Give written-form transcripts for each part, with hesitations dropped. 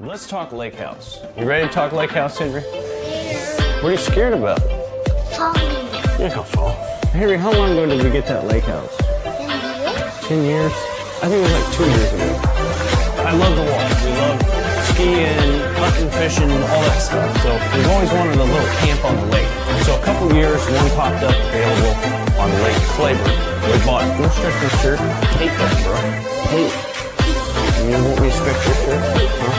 Let's talk lake house. You ready to talk lake house, Henry? Yeah. What are you scared about? Falling. You're gonna fall. Henry, how long ago did we get that lake house? 10 years? 10 years? I think it was like 2 years ago. I love the water. We love skiing, hunting, fishing, all that stuff. So we've always wanted a little camp on the lake. So a couple years, one popped up available on Lake Claiborne. We bought, don't stretch my shirt. Hate that, bro. Hate. You want me to stretch your shirt?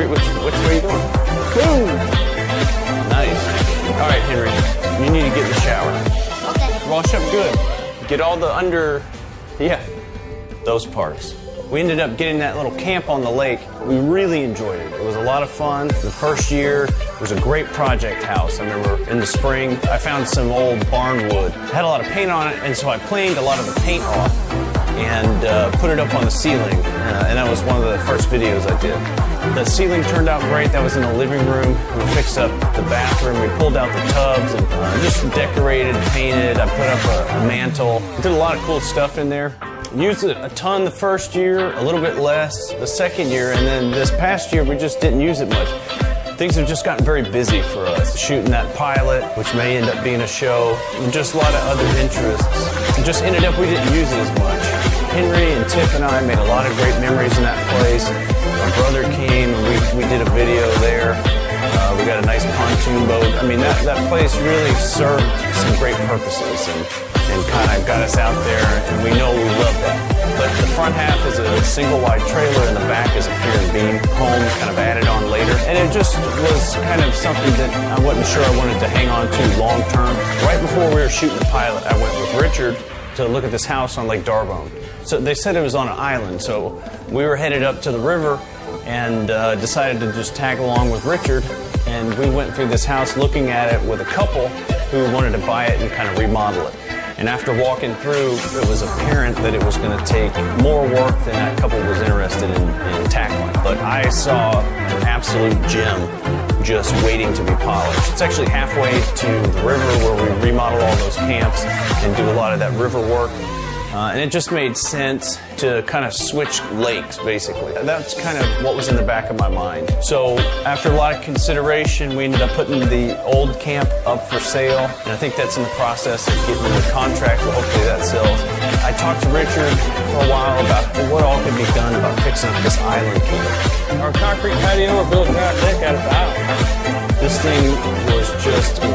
Which way are you going? Boom! Nice. All right, Henry, you need to get in the shower. Okay. Wash up good. Get all the those parts. We ended up getting that little camp on the lake. We really enjoyed it. It was a lot of fun. The first year, it was a great project house. I remember in the spring, I found some old barn wood. It had a lot of paint on it, and so I planed a lot of the paint off and put it up on the ceiling. And that was one of the first videos I did. The ceiling turned out great. That was in the living room. We fixed up the bathroom. We pulled out the tubs and just decorated, painted. I put up a mantle. Did a lot of cool stuff in there. Used it a ton the first year, a little bit less the second year, and then this past year we just didn't use it much. Things have just gotten very busy for us. Shooting that pilot, which may end up being a show, and just a lot of other interests. It just ended up we didn't use it as much. Henry and Tiff and I made a lot of great memories in that place. My brother came and we did a video there. We got a nice pontoon boat. I mean, that place really served some great purposes and kind of got us out there, and we know we love that. But the front half is a single wide trailer and the back is a pier and beam home, kind of added on later. And it just was kind of something that I wasn't sure I wanted to hang on to long term. Right before we were shooting the pilot, I went with Richard to look at this house on Lake D'Arbonne. So they said it was on an island, so we were headed up to the river and decided to just tag along with Richard. And we went through this house looking at it with a couple who wanted to buy it and kind of remodel it. And after walking through, it was apparent that it was going to take more work than that couple was interested in tackling. But I saw an absolute gem just waiting to be polished. It's actually halfway to the river where we remodel all those camps and do a lot of that river work. And it just made sense to kind of switch lakes, basically. That's kind of what was in the back of my mind. So after a lot of consideration, we ended up putting the old camp up for sale. And I think that's in the process of getting the contract, so hopefully that sells. I talked to Richard for a while about what all could be done about fixing up this island camp. Our concrete patio, we're building out a deck out of the island. This thing was just incredible.